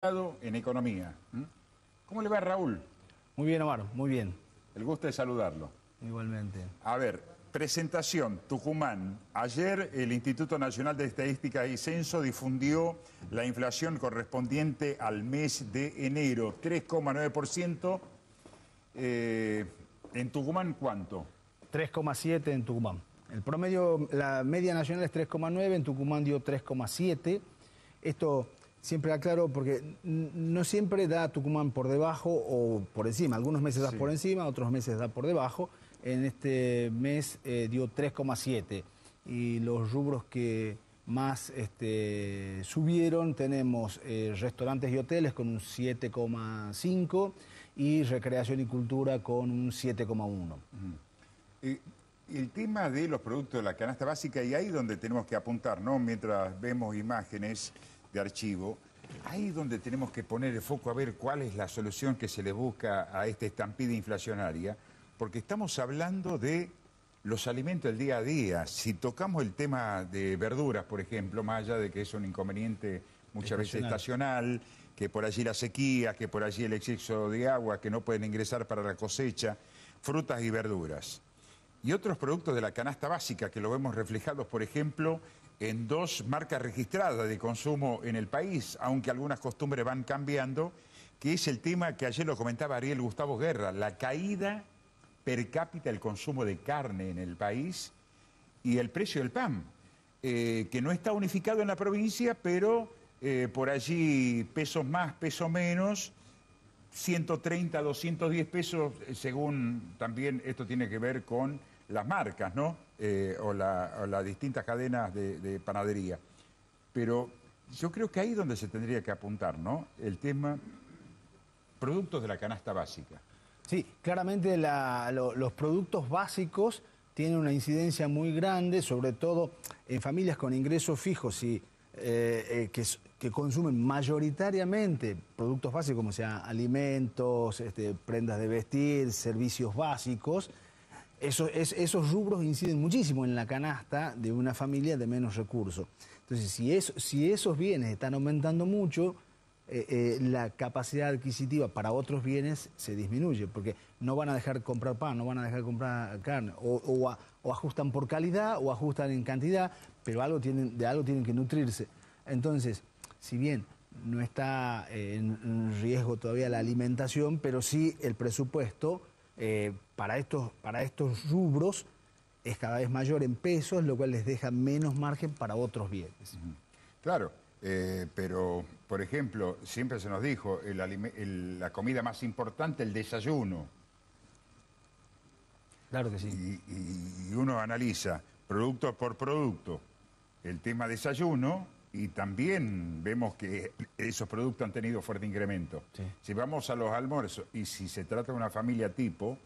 En economía. ¿Cómo le va, Raúl? Muy bien, Omar, muy bien. El gusto de saludarlo. Igualmente. A ver, presentación, Tucumán. Ayer el Instituto Nacional de Estadística y Censo difundió la inflación correspondiente al mes de enero, 3,9%. ¿En Tucumán cuánto? 3,7 en Tucumán. El promedio, la media nacional es 3,9, en Tucumán dio 3,7. Esto siempre aclaro porque no siempre da Tucumán por debajo o por encima. Algunos meses da por encima, otros meses da por debajo. En este mes dio 3,7. Y los rubros que más subieron tenemos restaurantes y hoteles con un 7,5 y recreación y cultura con un 7,1. El tema de los productos de la canasta básica, y ahí donde tenemos que apuntar, ¿no? Mientras vemos imágenes de archivo, ahí donde tenemos que poner el foco a ver cuál es la solución que se le busca a esta estampida inflacionaria, porque estamos hablando de los alimentos del día a día. Si tocamos el tema de verduras, por ejemplo, más allá de que es un inconveniente muchas veces estacional, que por allí la sequía, que por allí el exceso de agua, que no pueden ingresar para la cosecha, frutas y verduras. Y otros productos de la canasta básica que lo vemos reflejados, por ejemplo, en dos marcas registradas de consumo en el país, aunque algunas costumbres van cambiando, que es el tema que ayer lo comentaba Ariel Gustavo Guerra, la caída per cápita del consumo de carne en el país y el precio del pan, que no está unificado en la provincia, pero por allí pesos más, pesos menos, 130, 210 pesos, según también esto tiene que ver con las marcas, ¿no? O las distintas cadenas de panadería. Pero yo creo que ahí es donde se tendría que apuntar, ¿no? El tema productos de la canasta básica. Sí, claramente los productos básicos tienen una incidencia muy grande, sobre todo en familias con ingresos fijos y que consumen mayoritariamente productos básicos, como sea alimentos, prendas de vestir, servicios básicos. Esos rubros inciden muchísimo en la canasta de una familia de menos recursos. Entonces, si esos bienes están aumentando mucho, la capacidad adquisitiva para otros bienes se disminuye, porque no van a dejar de comprar pan, no van a dejar de comprar carne, o ajustan por calidad o ajustan en cantidad, pero de algo tienen que nutrirse. Entonces, si bien no está en riesgo todavía la alimentación, pero sí el presupuesto para estos rubros es cada vez mayor en pesos, lo cual les deja menos margen para otros bienes. Claro, pero, por ejemplo, siempre se nos dijo, la comida más importante, el desayuno. Claro que sí. Y uno analiza producto por producto el tema desayuno y también vemos que esos productos han tenido fuerte incremento. Sí. Si vamos a los almuerzos y si se trata de una familia tipo,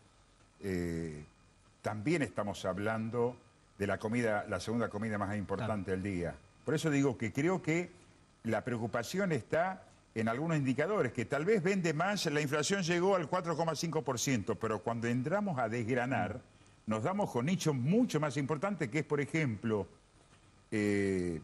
también estamos hablando de la comida, la segunda comida más importante del día. Por eso digo que creo que la preocupación está en algunos indicadores, que tal vez vende más, la inflación llegó al 4,5%, pero cuando entramos a desgranar, nos damos con nichos mucho más importantes, que es, por ejemplo, ¿qué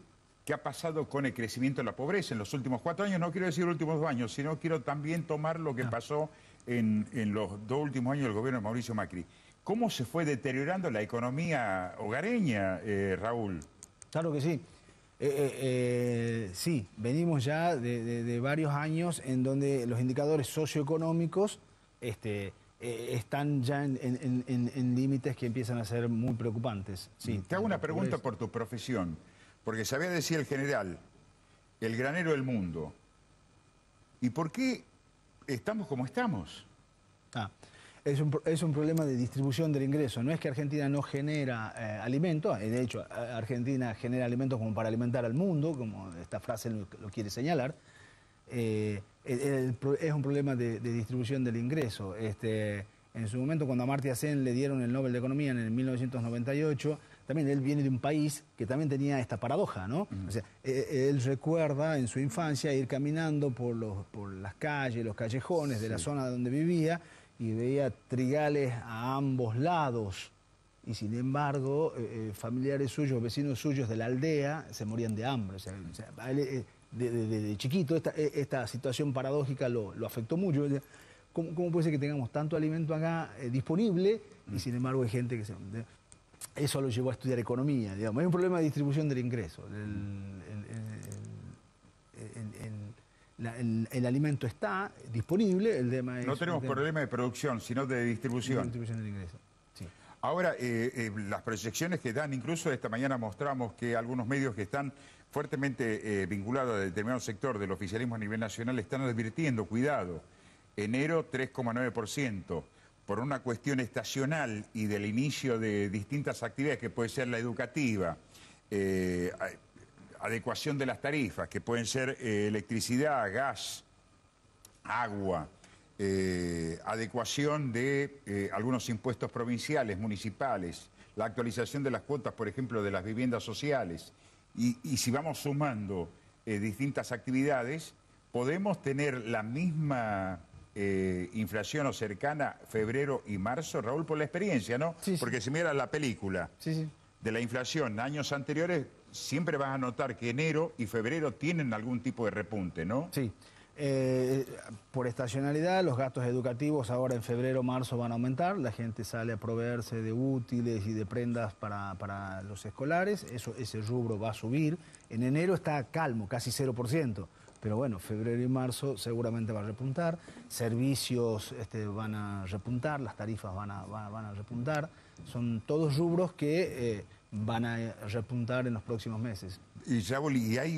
ha pasado con el crecimiento de la pobreza en los últimos 4 años? No quiero decir los últimos 2 años, sino quiero también tomar lo que pasó en los 2 últimos años del gobierno de Mauricio Macri. ¿Cómo se fue deteriorando la economía hogareña, Raúl? Claro que sí. Sí, venimos ya de varios años en donde los indicadores socioeconómicos están ya en límites que empiezan a ser muy preocupantes. Sí, te hago una pregunta por tu profesión, porque sabía decir el general, el granero del mundo. ¿Y por qué estamos como estamos? Es un problema de distribución del ingreso. No es que Argentina no genera alimentos, de hecho Argentina genera alimentos como para alimentar al mundo, como esta frase lo quiere señalar. Es un problema de distribución del ingreso. En su momento, cuando a Amartya Sen le dieron el Nobel de Economía en el 1998, también él viene de un país que también tenía esta paradoja, ¿no? O sea, él recuerda en su infancia ir caminando por las calles, los callejones de la zona donde vivía, y veía trigales a ambos lados. Y sin embargo, familiares suyos, vecinos suyos de la aldea, se morían de hambre. O sea, de chiquito. Esta situación paradójica lo afectó mucho. ¿Cómo puede ser que tengamos tanto alimento acá disponible y sin embargo hay gente que se... Eso lo llevó a estudiar economía, digamos. Hay un problema de distribución del ingreso. El alimento está disponible, el tema es... No tenemos problema de producción, sino de distribución. De distribución del ingreso, sí. Ahora, las proyecciones que dan, incluso esta mañana mostramos que algunos medios que están fuertemente vinculados a determinado sector del oficialismo a nivel nacional están advirtiendo, cuidado, enero 3,9%, por una cuestión estacional y del inicio de distintas actividades, que puede ser la educativa, adecuación de las tarifas, que pueden ser electricidad, gas, agua, adecuación de algunos impuestos provinciales, municipales, la actualización de las cuotas, por ejemplo, de las viviendas sociales. Y si vamos sumando distintas actividades, podemos tener la misma inflación o cercana febrero y marzo, Raúl, por la experiencia, ¿no? Sí, sí. Porque si miras la película de la inflación años anteriores, siempre vas a notar que enero y febrero tienen algún tipo de repunte, ¿no? Sí. Por estacionalidad, los gastos educativos ahora en febrero, marzo van a aumentar, la gente sale a proveerse de útiles y de prendas para los escolares, ese rubro va a subir. En enero está calmo, casi 0%, pero bueno, febrero y marzo seguramente va a repuntar, servicios van a repuntar, las tarifas van a repuntar, son todos rubros que van a repuntar en los próximos meses. Y Raúl, y hay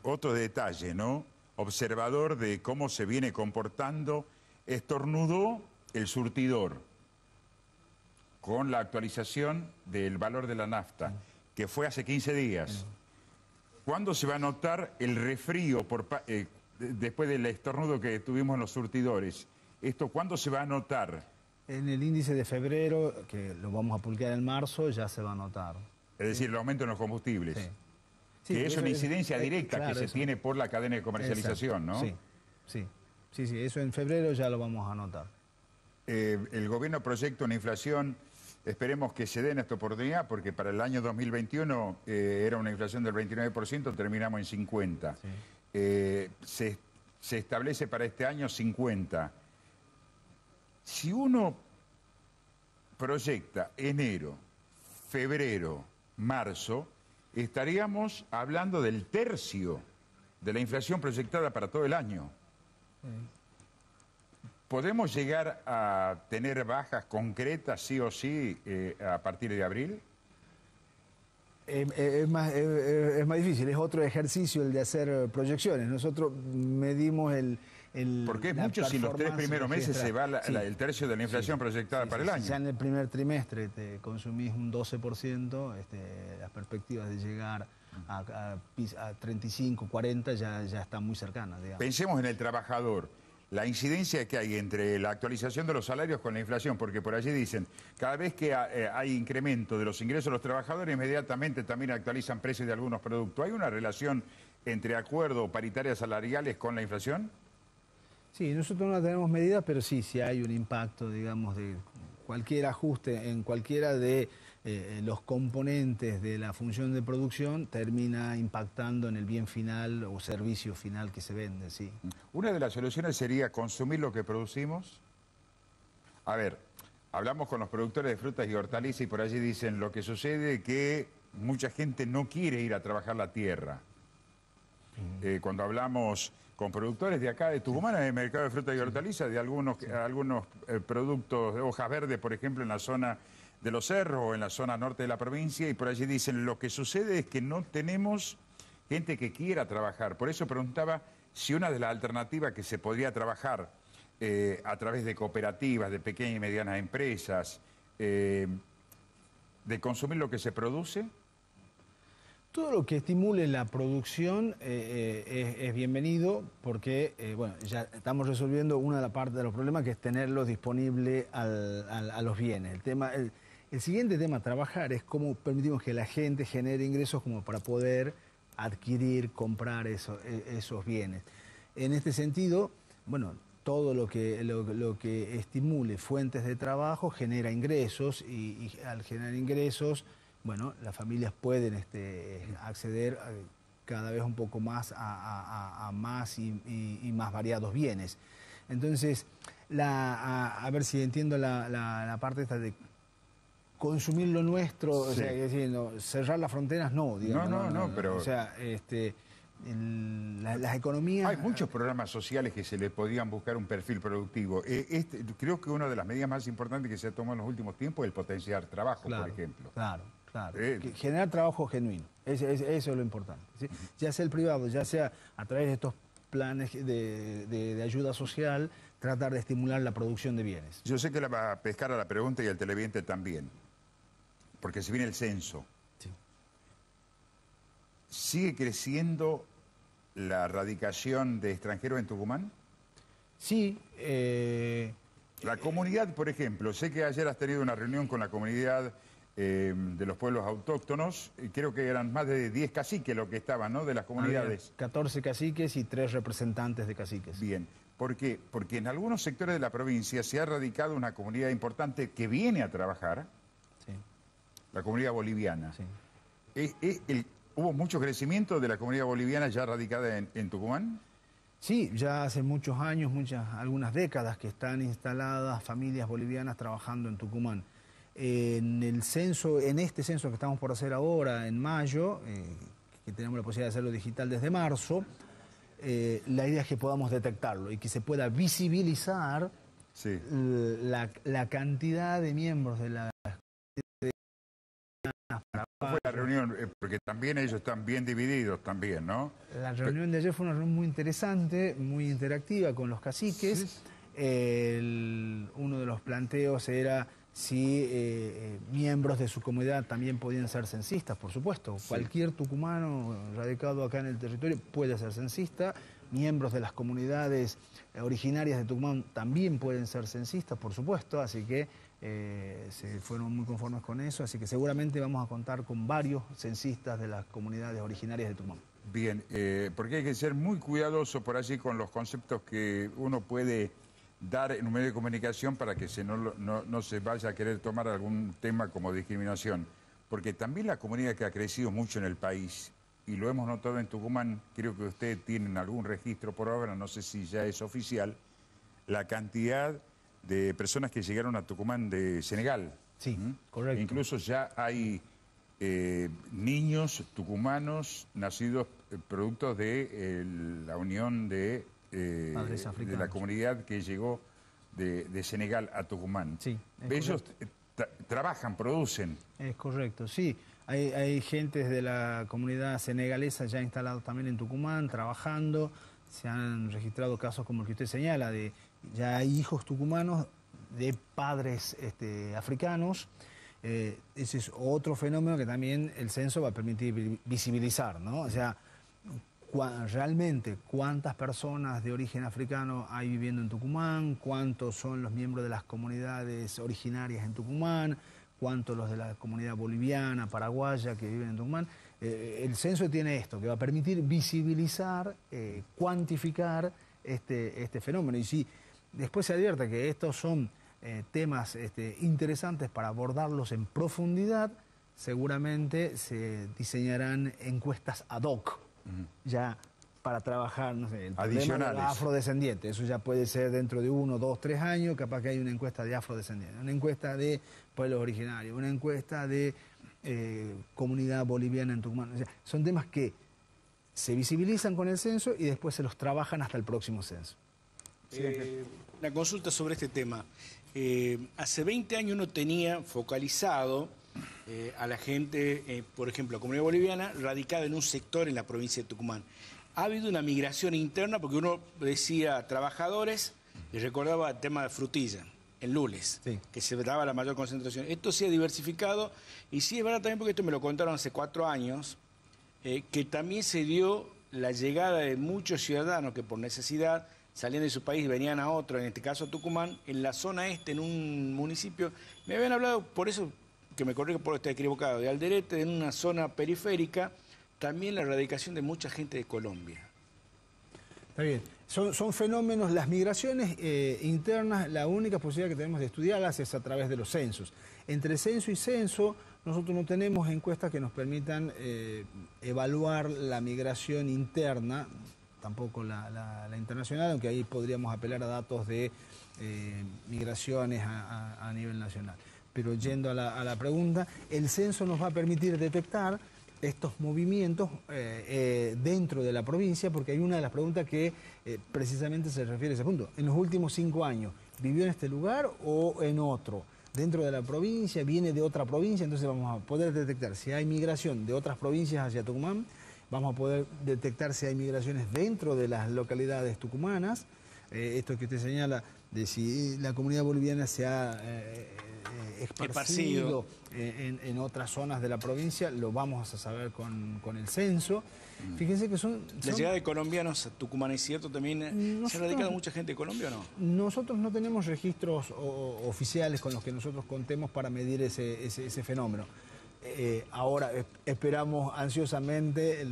otro detalle, ¿no? Observador de cómo se viene comportando, estornudó el surtidor con la actualización del valor de la nafta, que fue hace 15 días. ¿Cuándo se va a notar el resfrío después del estornudo que tuvimos en los surtidores? ¿Esto cuándo se va a notar? En el índice de febrero, que lo vamos a publicar en marzo, ya se va a notar. Es decir, el aumento en los combustibles. Sí. Sí, que es una incidencia directa claro, que se tiene por la cadena de comercialización, exacto. ¿No? Sí, eso en febrero ya lo vamos a notar. El gobierno proyecta una inflación, esperemos que se dé en esta oportunidad, porque para el año 2021 era una inflación del 29%, terminamos en 50%. Sí. Se establece para este año 50%. Si uno proyecta enero, febrero, marzo, estaríamos hablando del tercio de la inflación proyectada para todo el año. ¿Podemos llegar a tener bajas concretas, sí o sí, a partir de abril? Es más difícil, es otro ejercicio el de hacer proyecciones. Nosotros medimos porque es mucho si los 3 primeros meses se va el tercio de la inflación proyectada para el año. Si ya en el primer trimestre te consumís un 12%, las perspectivas de llegar a 35, 40 ya están muy cercanas, digamos. Pensemos en el trabajador. La incidencia que hay entre la actualización de los salarios con la inflación, porque por allí dicen, cada vez que hay incremento de los ingresos de los trabajadores, inmediatamente también actualizan precios de algunos productos. ¿Hay una relación entre acuerdos paritarias salariales con la inflación? Sí, nosotros no tenemos medidas, pero sí hay un impacto, digamos, de cualquier ajuste en cualquiera de los componentes de la función de producción termina impactando en el bien final o servicio final que se vende, sí. Una de las soluciones sería consumir lo que producimos. A ver, hablamos con los productores de frutas y hortalizas y por allí dicen lo que sucede es que mucha gente no quiere ir a trabajar la tierra. Cuando hablamos con productores de acá de Tucumán, en el mercado de frutas y hortalizas, de algunos productos de hojas verdes, por ejemplo, en la zona de los cerros o en la zona norte de la provincia, y por allí dicen, lo que sucede es que no tenemos gente que quiera trabajar. Por eso preguntaba si una de las alternativas que se podría trabajar a través de cooperativas, de pequeñas y medianas empresas, de consumir lo que se produce. Todo lo que estimule la producción es bienvenido porque, bueno, ya estamos resolviendo una de las partes de los problemas que es tenerlos disponible a los bienes. El siguiente tema a trabajar es cómo permitimos que la gente genere ingresos como para poder adquirir, comprar esos bienes. En este sentido, bueno, todo lo que estimule fuentes de trabajo genera ingresos y al generar ingresos, bueno, las familias pueden acceder cada vez un poco más a más y más variados bienes. Entonces, a ver si entiendo la parte esta de consumir lo nuestro, sí. O sea, es decir, no, cerrar las fronteras no, digamos. No, pero... O sea, las economías... Hay muchos programas sociales que se le podían buscar un perfil productivo. Creo que una de las medidas más importantes que se ha tomado en los últimos tiempos es el potenciar trabajo, claro, por ejemplo. Claro. Generar trabajo genuino, eso es lo importante. ¿Sí? Ya sea el privado, ya sea a través de estos planes de ayuda social, tratar de estimular la producción de bienes. Yo sé que la va a pescar a la pregunta y al televidente también, porque se viene el censo. Sí. ¿Sigue creciendo la radicación de extranjeros en Tucumán? Sí. La comunidad, por ejemplo, sé que ayer has tenido una reunión con la comunidad de los pueblos autóctonos, y creo que eran más de 10 caciques los que estaban, ¿no?, de las comunidades. 14 caciques y 3 representantes de caciques. Bien, ¿por qué? Porque en algunos sectores de la provincia se ha radicado una comunidad importante que viene a trabajar, sí. La comunidad boliviana. Sí. ¿Hubo mucho crecimiento de la comunidad boliviana ya radicada en Tucumán? Sí, ya hace muchos años, algunas décadas que están instaladas familias bolivianas trabajando en Tucumán. En este censo que estamos por hacer ahora, en mayo, que tenemos la posibilidad de hacerlo digital desde marzo, la idea es que podamos detectarlo y que se pueda visibilizar, sí, la cantidad de miembros de la... ¿Cómo fue la reunión? Porque también ellos están bien divididos también, ¿no? La reunión de ayer fue una reunión muy interesante, muy interactiva con los caciques. Sí. Uno de los planteos era si miembros de su comunidad también podían ser censistas, por supuesto. Sí. Cualquier tucumano radicado acá en el territorio puede ser censista. Miembros de las comunidades originarias de Tucumán también pueden ser censistas, por supuesto. Así que se fueron muy conformes con eso. Así que seguramente vamos a contar con varios censistas de las comunidades originarias de Tucumán. Bien, porque hay que ser muy cuidadoso por allí con los conceptos que uno puede dar en un medio de comunicación para que no se vaya a querer tomar algún tema como discriminación. Porque también la comunidad que ha crecido mucho en el país, y lo hemos notado en Tucumán, creo que ustedes tienen algún registro por ahora, no sé si ya es oficial, la cantidad de personas que llegaron a Tucumán de Senegal. Sí, correcto. Incluso ya hay niños tucumanos nacidos productos de la unión de la comunidad que llegó de Senegal a Tucumán. Sí, ellos trabajan, producen. Es correcto, sí. Hay gente de la comunidad senegalesa ya instalados también en Tucumán, trabajando. Se han registrado casos como el que usted señala, ya hay hijos tucumanos de padres africanos. Ese es otro fenómeno que también el censo va a permitir visibilizar, ¿no? O sea, realmente cuántas personas de origen africano hay viviendo en Tucumán, cuántos son los miembros de las comunidades originarias en Tucumán, cuántos los de la comunidad boliviana, paraguaya que viven en Tucumán. El censo tiene esto, que va a permitir visibilizar, cuantificar este fenómeno. Y si después se advierte que estos son temas interesantes para abordarlos en profundidad, seguramente se diseñarán encuestas ad hoc, ya para trabajar, no sé, el problema del afrodescendiente. Eso ya puede ser dentro de 1, 2, 3 años, capaz que hay una encuesta de afrodescendientes, una encuesta de pueblos originarios, una encuesta de comunidad boliviana en Tucumán. O sea, son temas que se visibilizan con el censo y después se los trabajan hasta el próximo censo. Una consulta sobre este tema. Hace 20 años uno tenía focalizado a la gente, por ejemplo, la comunidad boliviana, radicada en un sector en la provincia de Tucumán. Ha habido una migración interna porque uno decía trabajadores y recordaba el tema de frutilla, en Lules, sí, que se daba la mayor concentración. Esto se ha diversificado y sí es verdad también, porque esto me lo contaron hace 4 años, que también se dio la llegada de muchos ciudadanos que por necesidad salían de su país y venían a otro, en este caso Tucumán, en la zona este, en un municipio. Me habían hablado, por eso que me corrijo por estar equivocado, de Alderete, en una zona periférica, también la radicación de mucha gente de Colombia. Está bien. Son fenómenos, las migraciones internas, la única posibilidad que tenemos de estudiarlas es a través de los censos. Entre censo y censo nosotros no tenemos encuestas que nos permitan evaluar la migración interna, tampoco la internacional, aunque ahí podríamos apelar a datos de migraciones a nivel nacional. Pero yendo a la pregunta, el censo nos va a permitir detectar estos movimientos dentro de la provincia, porque hay una de las preguntas que precisamente se refiere a ese punto. En los últimos 5 años, ¿vivió en este lugar o en otro? Dentro de la provincia, viene de otra provincia, entonces vamos a poder detectar si hay migración de otras provincias hacia Tucumán, vamos a poder detectar si hay migraciones dentro de las localidades tucumanas, esto que usted señala de si la comunidad boliviana se ha esparcido en otras zonas de la provincia, lo vamos a saber con el censo. Fíjense que son... La llegada de colombianos a Tucumán, ¿es cierto? ¿También se ha radicado mucha gente de Colombia o no? Nosotros no tenemos registros oficiales con los que nosotros contemos para medir ese fenómeno. Ahora esperamos ansiosamente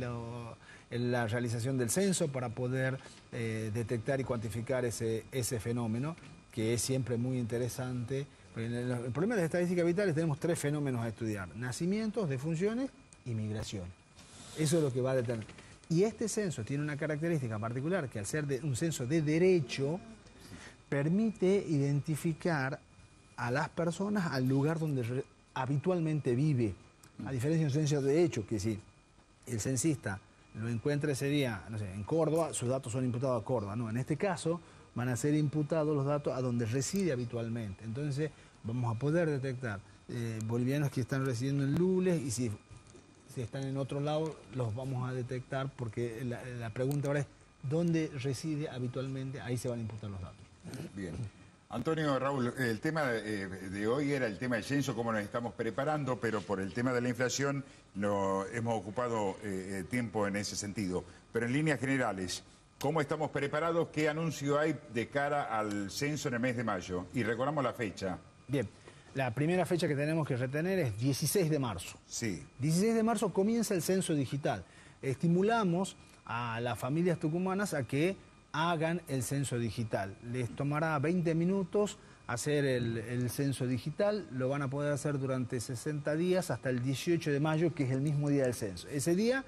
la realización del censo para poder detectar y cuantificar ese fenómeno, que es siempre muy interesante. El problema de las estadísticas vitales, tenemos 3 fenómenos a estudiar: nacimientos, defunciones y migración. Eso es lo que va a determinar. Y este censo tiene una característica particular, que al ser un censo de derecho, permite identificar a las personas al lugar donde habitualmente vive. A diferencia de un censo de hecho, que si el censista lo encuentra ese día, no sé, en Córdoba, sus datos son imputados a Córdoba. No, en este caso van a ser imputados los datos a donde reside habitualmente. Entonces vamos a poder detectar bolivianos que están residiendo en Lules, y si están en otro lado los vamos a detectar, porque la pregunta ahora es ¿dónde reside habitualmente? Ahí se van a imputar los datos. Bien. Antonio, Raúl, el tema de hoy era el tema del censo, cómo nos estamos preparando, pero por el tema de la inflación no hemos ocupado tiempo en ese sentido. Pero en líneas generales, ¿cómo estamos preparados? ¿Qué anuncio hay de cara al censo en el mes de mayo? Y recordamos la fecha. Bien, la primera fecha que tenemos que retener es 16 de marzo. Sí. 16 de marzo comienza el censo digital. Estimulamos a las familias tucumanas a que hagan el censo digital. Les tomará 20 minutos hacer el censo digital, lo van a poder hacer durante 60 días hasta el 18 de mayo, que es el mismo día del censo. Ese día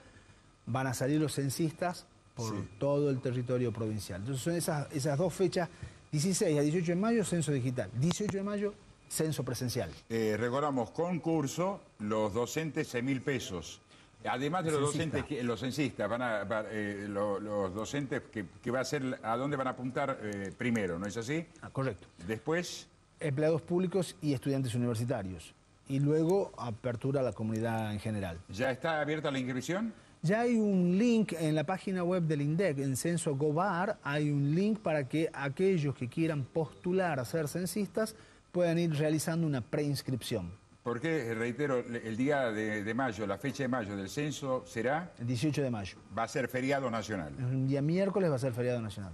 van a salir los censistas por todo el territorio provincial. Entonces son esas 2 fechas, 16 a 18 de mayo, censo digital, 18 de mayo, censo presencial. Recordamos, concurso, los docentes 6.000 pesos. Además de los docentes, los censistas, los docentes que va a ser, ¿a dónde van a apuntar primero? ¿No es así? Correcto. Después, empleados públicos y estudiantes universitarios. Y luego apertura a la comunidad en general. ¿Ya está abierta la inscripción? Ya hay un link en la página web del INDEC, en Censo Gobar, hay un link para que aquellos que quieran postular a ser censistas puedan ir realizando una preinscripción. Porque, reitero, el día de mayo, la fecha de mayo del censo será... El 18 de mayo. Va a ser feriado nacional. El día miércoles va a ser feriado nacional.